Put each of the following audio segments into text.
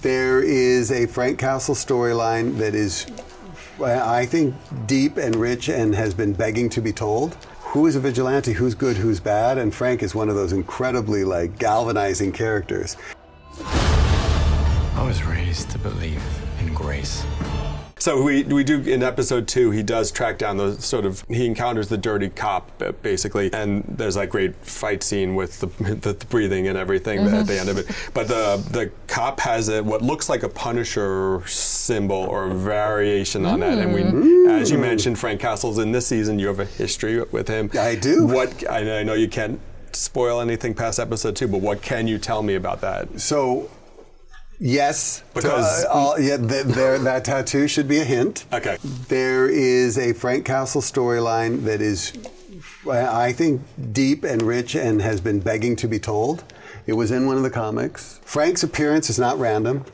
There is a Frank Castle storyline that is, I think, deep and rich and has been begging to be told. Who is a vigilante? Who's good? Who's bad? And Frank is one of those incredibly galvanizing characters. I was raised to believe in grace. So we do, in episode 2, he does track down he encounters the dirty cop, basically, and there's that great fight scene with the breathing and everything at the end of it. But the cop has what looks like a Punisher symbol or a variation on that. And as you mentioned, Frank Castle's in this season. You have a history with him. I do. I know you can't spoil anything past episode 2, but what can you tell me about that? So, yes, because that tattoo should be a hint. Okay. There is a Frank Castle storyline that is, I think, deep and rich and has been begging to be told. It was in one of the comics. Frank's appearance is not random.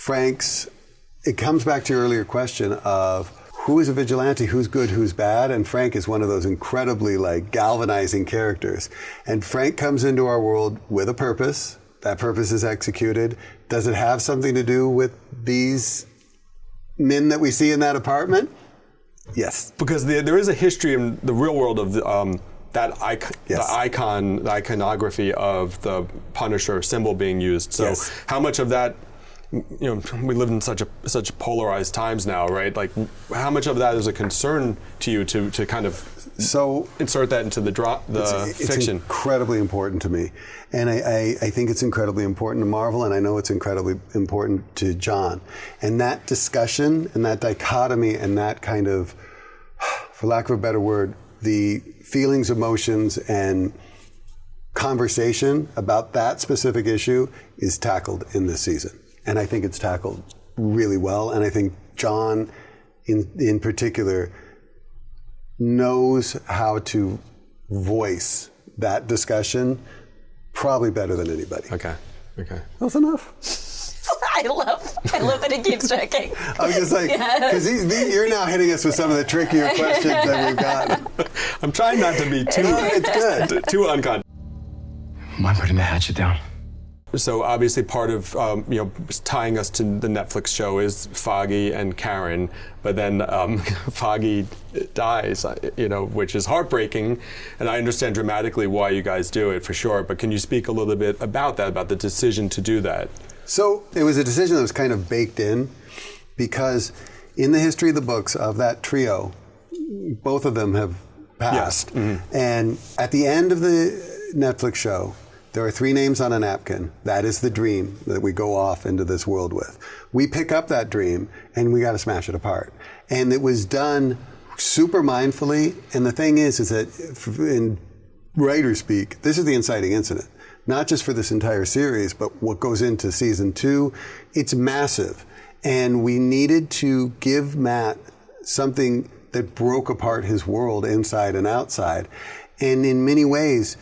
It comes back to your earlier question of who is a vigilante, who's good, who's bad, and Frank is one of those incredibly galvanizing characters. And Frank comes into our world with a purpose. That purpose is executed. Does it have something to do with these men that we see in that apartment? Yes. Because there is a history in the real world of the iconography of the Punisher symbol being used. So how much of that, we live in such polarized times now, right? How much of that is a concern to you to kind of insert that into the fiction? It's incredibly important to me. And I think it's incredibly important to Marvel, and I know it's incredibly important to Jon. And that discussion and that dichotomy and that kind of, for lack of a better word, the feelings, emotions, and conversation about that specific issue is tackled in this season. And I think it's tackled really well. And I think Jon, in particular, knows how to voice that discussion probably better than anybody. Okay. That's enough. I love that it keeps checking. I was just because you're now hitting us with some of the trickier questions that we've got. I'm trying not to be it's good. too unconscious. Mind putting the hatchet down? So obviously part of tying us to the Netflix show is Foggy and Karen, but then Foggy dies, which is heartbreaking, and I understand dramatically why you guys do it for sure. But can you speak a little bit about that, about the decision to do that? So it was a decision that was kind of baked in, because in the history of the books of that trio, both of them have passed, and at the end of the Netflix show, there are 3 names on a napkin. That is the dream that we go off into this world with. We pick up that dream and we got to smash it apart. And it was done super mindfully. And the thing is that in writer speak, this is the inciting incident, not just for this entire series, but what goes into season 2. It's massive. And we needed to give Matt something that broke apart his world inside and outside. And in many ways,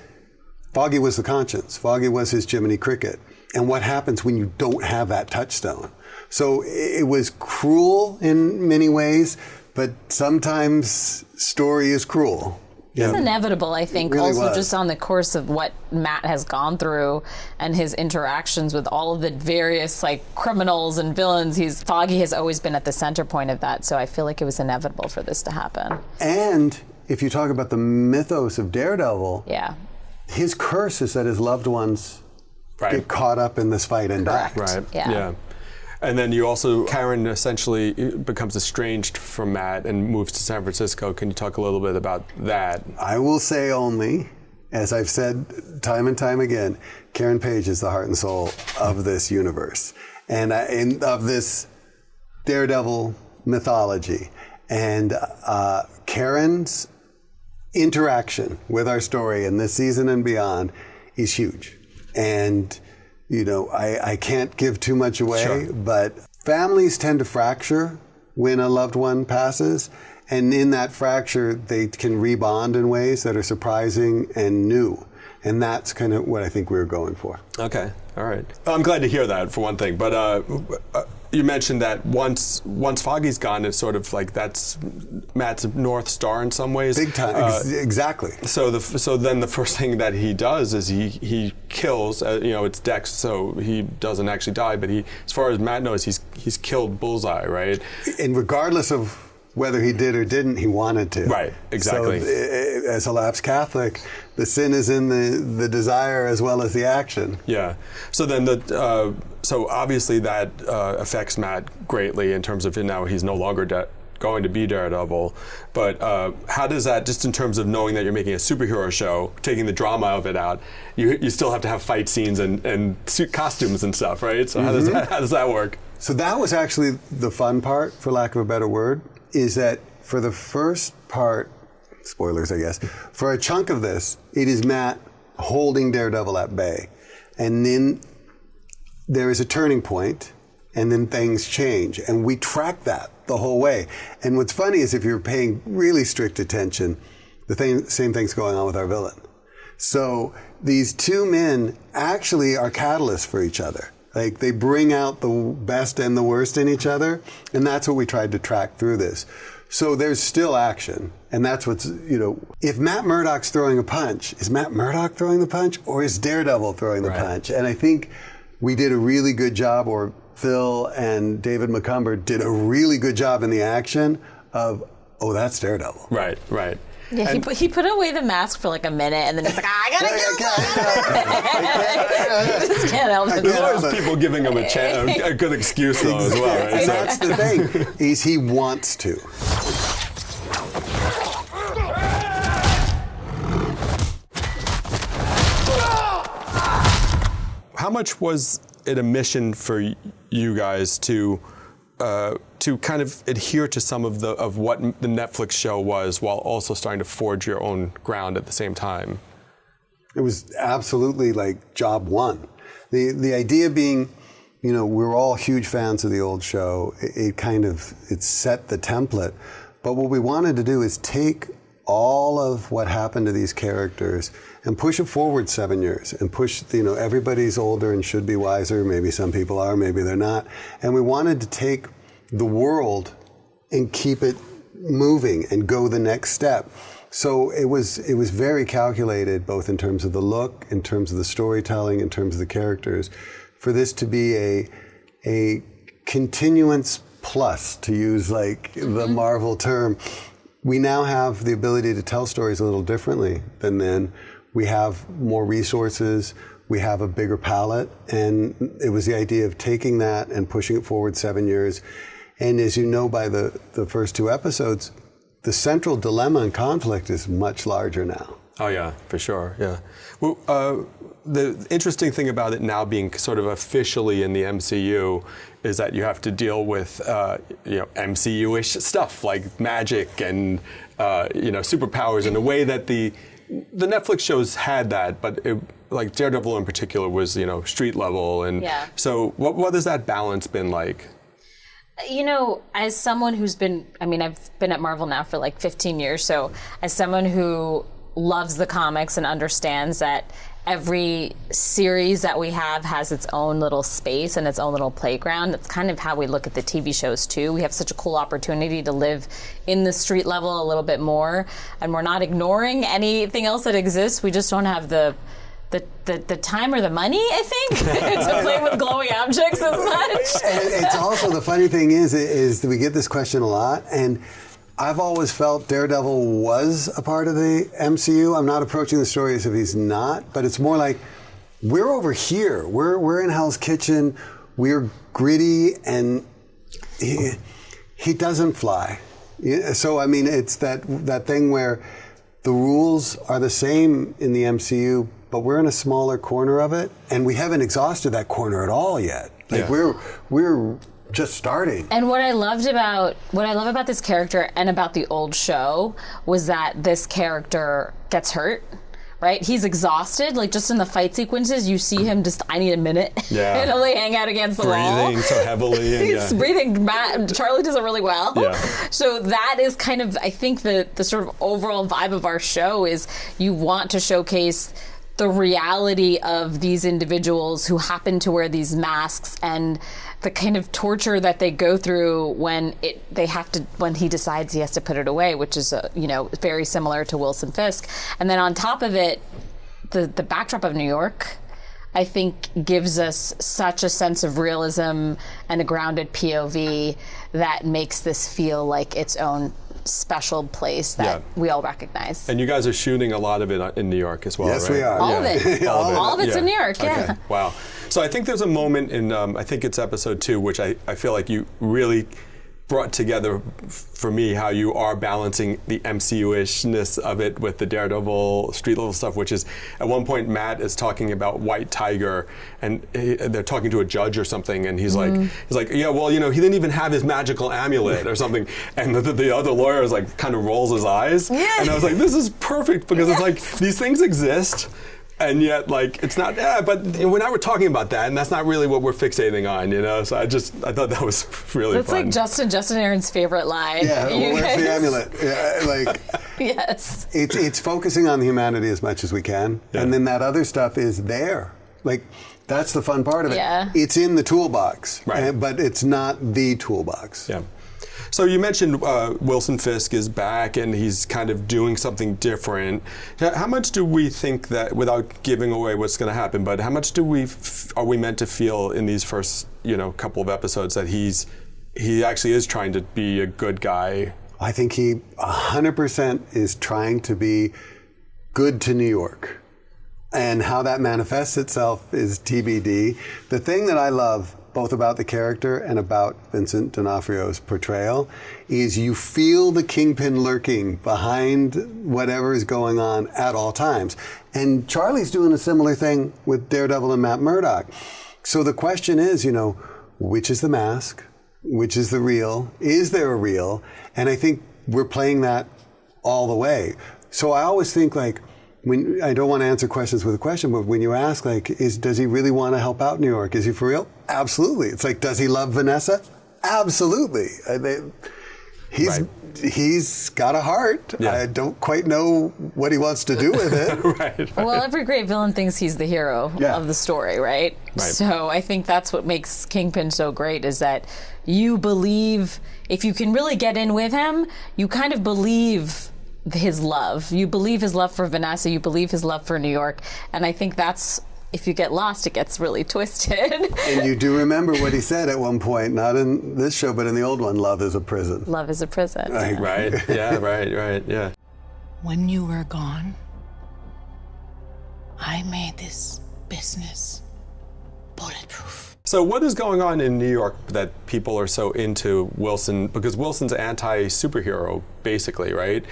Foggy was the conscience. Foggy was his Jiminy Cricket. And what happens when you don't have that touchstone? So it was cruel in many ways, but sometimes story is cruel. It's inevitable, I think, really also was. just on the course of what Matt has gone through and his interactions with all of the various criminals and villains. Foggy has always been at the center point of that, so I feel like it was inevitable for this to happen. And if you talk about the mythos of Daredevil, his curse is that his loved ones get caught up in this fight and die. Right. Yeah. And then Karen essentially becomes estranged from Matt and moves to San Francisco. Can you talk a little bit about that? I will say only, as I've said time and time again, Karen Page is the heart and soul of this universe and of this Daredevil mythology. And Karen's interaction with our story in this season and beyond is huge. And, I can't give too much away, but families tend to fracture when a loved one passes. And in that fracture, they can rebond in ways that are surprising and new. And that's kind of what I think we were going for. Okay, all right. I'm glad to hear that, for one thing. But you mentioned that once Foggy's gone, it's sort of like that's Matt's North Star in some ways. Big time, exactly. So then the first thing that he does is he kills. It's Dex, so he doesn't actually die. But as far as Matt knows, he's killed Bullseye, right? And regardless of whether he did or didn't, he wanted to. Right, exactly. So, as a lapsed Catholic, the sin is in the desire as well as the action. Yeah. So then so obviously that affects Matt greatly in terms of now he's no longer going to be Daredevil. But how does that, just in terms of knowing that you're making a superhero show, taking the drama of it out, you still have to have fight scenes and suit costumes and stuff, right? So how does that work? So that was actually the fun part, for lack of a better word, is that for the first part, spoilers I guess, for a chunk of this, it is Matt holding Daredevil at bay. And then there is a turning point, and then things change. And we track that the whole way. And what's funny is if you're paying really strict attention, same thing's going on with our villain. So these two men actually are catalysts for each other. Like, they bring out the best and the worst in each other, and that's what we tried to track through this. So there's still action, and that's what's, if Matt Murdock's throwing a punch, is Matt Murdock throwing the punch, or is Daredevil throwing the punch? And I think we did a really good job, or Phil and David McCumber did a really good job in the action of, oh, that's Daredevil. Right. Yeah, he put away the mask for like a minute, and then he's like, I gotta kill someone. Just can't help it. There's always people giving him a good excuse, though, as well. Right? And that's the thing, is he wants to. How much was it a mission for you guys to kind of adhere to some of what the Netflix show was, while also starting to forge your own ground at the same time? It was absolutely like job one. The idea being, we're all huge fans of the old show. It set the template. But what we wanted to do is take all of what happened to these characters and push it forward 7 years, and push, everybody's older and should be wiser. Maybe some people are, maybe they're not. And we wanted to take the world and keep it moving and go the next step. So it was very calculated, both in terms of the look, in terms of the storytelling, in terms of the characters, for this to be a continuance plus, to use like the Marvel term. We now have the ability to tell stories a little differently than then. We have more resources, we have a bigger palette, and it was the idea of taking that and pushing it forward 7 years. And as you know by the first 2 episodes, the central dilemma and conflict is much larger now. Oh yeah, for sure, yeah. Well, the interesting thing about it now being sort of officially in the MCU is that you have to deal with MCU-ish stuff like magic and superpowers in a way that the Netflix shows had that, but like Daredevil in particular was street level, and so what has that balance been like? As someone who's been, I've been at Marvel now for like 15 years, so as someone who loves the comics and understands that every series that we have has its own little space and its own little playground. That's kind of how we look at the TV shows too. We have such a cool opportunity to live in the street level a little bit more, and we're not ignoring anything else that exists. We just don't have the time or the money, I think, to play with glowing objects as much. And it's also, the funny thing is that we get this question a lot, and I've always felt Daredevil was a part of the MCU. I'm not approaching the story as if he's not, but it's more like, we're over here. We're in Hell's Kitchen. We're gritty, and he doesn't fly. So, it's that thing where the rules are the same in the MCU, but we're in a smaller corner of it, and we haven't exhausted that corner at all yet. We're just starting. And what I love about this character and about the old show was that this character gets hurt, right? He's exhausted. Like, just in the fight sequences, you see him just, I need a minute. Yeah. And he'll hang out against the wall. Breathing so heavily. And He's breathing. Charlie does it really well. Yeah. So that is kind of, I think, the sort of overall vibe of our show is you want to showcase the reality of these individuals who happen to wear these masks and the kind of torture that they go through when he decides he has to put it away, which is very similar to Wilson Fisk. And then on top of it, the backdrop of New York, I think, gives us such a sense of realism and a grounded POV that makes this feel like its own special place that we all recognize. And you guys are shooting a lot of it in New York as well, yes, right? we are. All of it. All of it's in New York, Okay. Wow. So I think there's a moment in, I think it's episode 2, which I feel like you really brought together for me how you are balancing the MCU-ishness of it with the Daredevil street level stuff, which is at one point Matt is talking about White Tiger and they're talking to a judge or something, and he's like, yeah, well, he didn't even have his magical amulet or something, and the other lawyer is like kind of rolls his eyes, and I was like, this is perfect because it's like these things exist. And yet, it's not. Yeah, but we're not talking about that, and that's not really what we're fixating on, So I thought that was really fun. That's like Justin Aaron's favorite line. Yeah, where's the amulet? Yeah, yes. It's focusing on the humanity as much as we can, and then that other stuff is there. That's the fun part of it. Yeah. It's in the toolbox, right. But it's not the toolbox. Yeah. So you mentioned Wilson Fisk is back and he's kind of doing something different. How much do we think that, without giving away what's going to happen, but how much are we meant to feel in these first couple of episodes that he actually is trying to be a good guy? I think he 100% is trying to be good to New York. And how that manifests itself is TBD. The thing that I love both about the character and about Vincent D'Onofrio's portrayal is you feel the Kingpin lurking behind whatever is going on at all times. And Charlie's doing a similar thing with Daredevil and Matt Murdock. So the question is, which is the mask? Which is the real? Is there a real? And I think we're playing that all the way. So I always think when I don't want to answer questions with a question, but when you ask, does he really want to help out New York? Is he for real? Absolutely. It's does he love Vanessa? Absolutely. He's got a heart. Yeah. I don't quite know what he wants to do with it. Right. Well, every great villain thinks he's the hero of the story, right? So I think that's what makes Kingpin so great, is that you believe, if you can really get in with him, you kind of believe his love. You believe his love for Vanessa, you believe his love for New York, and I think that's, if you get lost, it gets really twisted. And you do remember what he said at one point, not in this show, but in the old one, love is a prison. Love is a prison. Right, yeah, right, yeah. When you were gone, I made this business bulletproof. So what is going on in New York that people are so into Wilson? Because Wilson's anti-superhero, basically, right?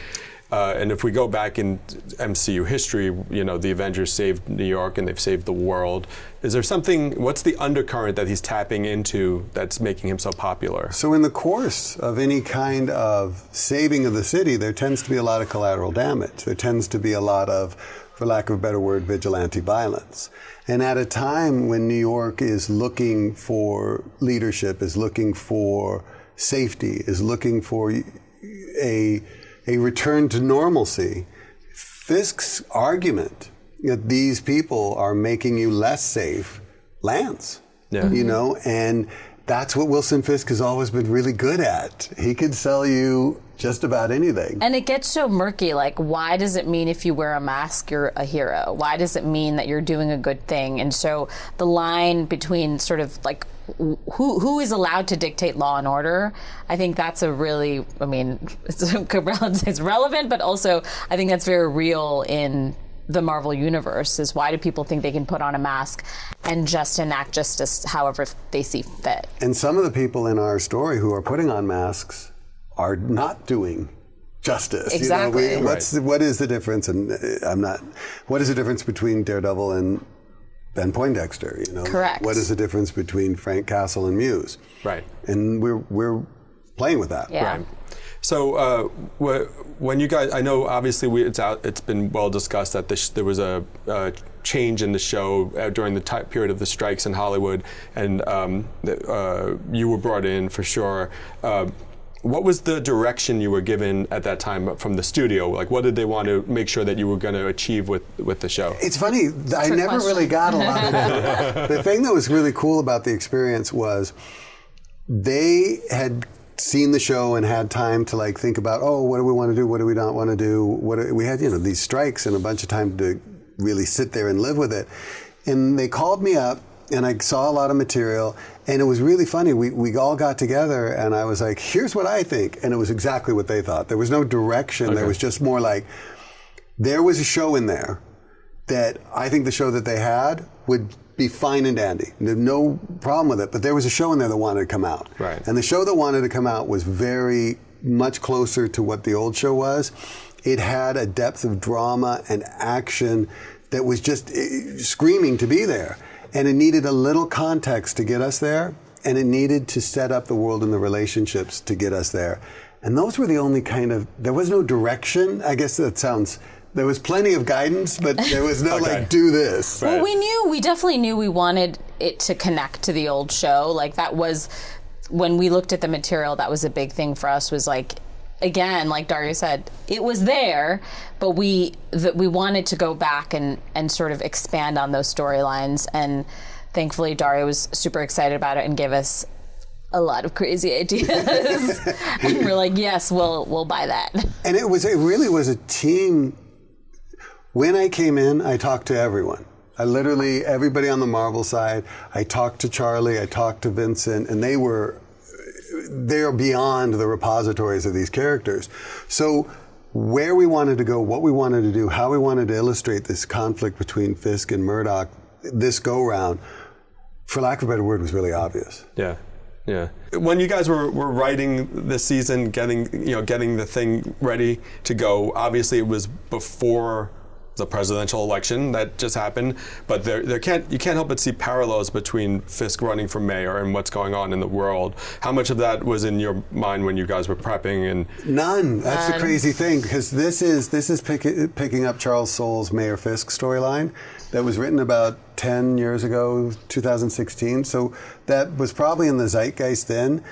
And if we go back in MCU history, the Avengers saved New York and they've saved the world. Is there something, what's the undercurrent that he's tapping into that's making him so popular? So in the course of any kind of saving of the city, there tends to be a lot of collateral damage. There tends to be a lot of, for lack of a better word, vigilante violence. And at a time when New York is looking for leadership, is looking for safety, is looking for a return to normalcy, Fisk's argument that these people are making you less safe lands. Yeah. And that's what Wilson Fisk has always been really good at. He could sell you just about anything. And it gets so murky, why does it mean if you wear a mask you're a hero? Why does it mean that you're doing a good thing? And so the line between sort of who is allowed to dictate law and order, I think that's a really, it's relevant, but also I think that's very real in the Marvel universe, is why do people think they can put on a mask and just enact justice however they see fit? And some of the people in our story who are putting on masks are not doing justice. Exactly. What is the difference? And what is the difference between Daredevil and Ben Poindexter? Correct. What is the difference between Frank Castle and Muse? Right. And we're playing with that. Yeah. Right. So when you guys, I know obviously it's been well discussed that there was a change in the show during the period of the strikes in Hollywood, and you were brought in for sure. what was the direction you were given at that time from the studio? Like, what did they want to make sure that you were going to achieve with the show? It's funny, I never really got a lot of that. The thing that was really cool about the experience was they had seen the show and had time to like think about, oh, what do we want to do? What do we not want to do? We had, these strikes and a bunch of time to really sit there and live with it. And they called me up and I saw a lot of material and it was really funny. We all got together and I was like, here's what I think. And it was exactly what they thought. There was no direction. Okay. There was just more like, there was a show in there that I think the show that they had would be fine and dandy. There's no problem with it. But there was a show in there that wanted to come out. Right. And the show that wanted to come out was very much closer to what the old show was. It had a depth of drama and action that was just screaming to be there. And it needed a little context to get us there. And it needed to set up the world and the relationships to get us there. And those were the only there was no direction. I guess that sounds... There was plenty of guidance, but there was no like, do this. Well, we definitely knew we wanted it to connect to the old show. Like that was, when we looked at the material, that was a big thing for us, was like, again, like Dario said, it was there, but we wanted to go back and sort of expand on those storylines. And thankfully Dario was super excited about it and gave us a lot of crazy ideas. And we're like, yes, we'll buy that. And it really was a team. When I came in, I talked to everyone. Everybody on the Marvel side. I talked to Charlie, I talked to Vincent, and they're beyond the repositories of these characters. So where we wanted to go, what we wanted to do, how we wanted to illustrate this conflict between Fisk and Murdoch, this go-round, for lack of a better word, was really obvious. Yeah. Yeah. When you guys were writing this season, getting the thing ready to go, obviously it was before the presidential election that just happened, but you can't help but see parallels between Fisk running for mayor and what's going on in the world. How much of that was in your mind when you guys were prepping? And none. That's the crazy thing, because this is picking up Charles Soule's Mayor Fisk storyline that was written about 10 years ago, 2016. So that was probably in the zeitgeist then.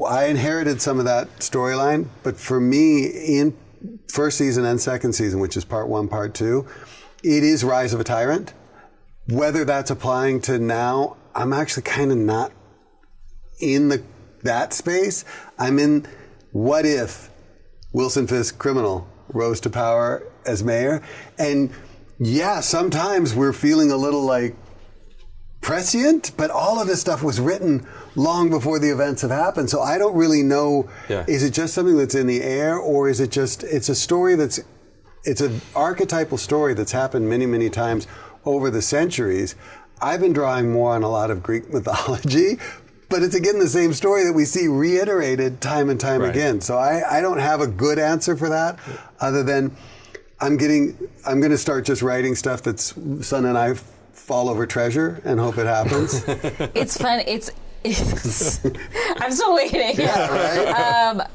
I inherited some of that storyline, but for me, in first season and second season, which is part 1, part 2, it is Rise of a Tyrant. Whether that's applying to now, I'm actually kind of not in that space. I'm in, what if Wilson Fisk, criminal, rose to power as mayor? And yeah, sometimes we're feeling a little like prescient, but all of this stuff was written long before the events have happened. So I don't really know, is it just something that's in the air, or is it just, it's a story it's an archetypal story that's happened many, many times over the centuries. I've been drawing more on a lot of Greek mythology, but it's again the same story that we see reiterated time and time again. So I don't have a good answer for that, other than I'm going to start just writing stuff that's Sana and I fall over treasure and hope it happens. It's fun. I'm still waiting. Yeah, right?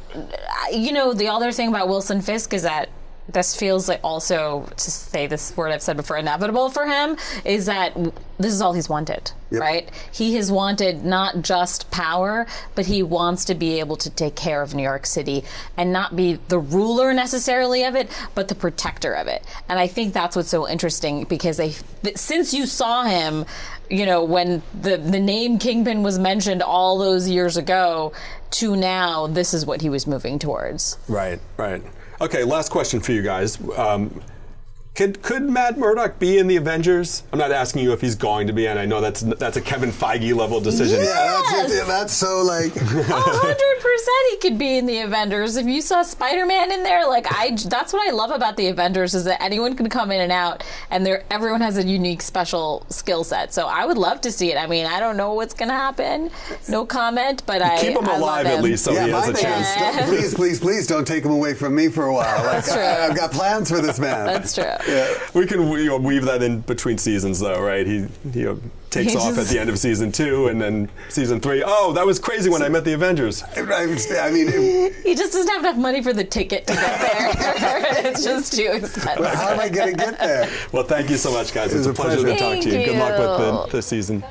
The other thing about Wilson Fisk is that this feels like, also, to say this word I've said before, inevitable for him, is that this is all he's wanted, right? He has wanted not just power, but he wants to be able to take care of New York City and not be the ruler necessarily of it, but the protector of it. And I think that's what's so interesting, because since you saw him, when the name Kingpin was mentioned all those years ago, to now, this is what he was moving towards. Right. Okay, last question for you guys. Could Matt Murdock be in the Avengers? I'm not asking you if he's going to be, and I know that's a Kevin Feige level decision. Yeah, that's so like 100% he could be in the Avengers. If you saw Spider-Man in there, that's what I love about the Avengers, is that anyone can come in and out, and everyone has a unique, special skill set. So I would love to see it. I mean, I don't know what's going to happen. No comment, but keep him alive at least, so he has a chance. Please don't take him away from me for a while. That's true. I've got plans for this man. That's true. Yeah. We can weave that in between seasons, though, right? He takes off at the end of season 2, and then season 3. Oh, that was crazy when I met the Avengers. I mean, he just doesn't have enough money for the ticket to get there. It's just too expensive. How am I going to get there? Well, thank you so much, guys. It's a pleasure to talk to you. Good luck with the season.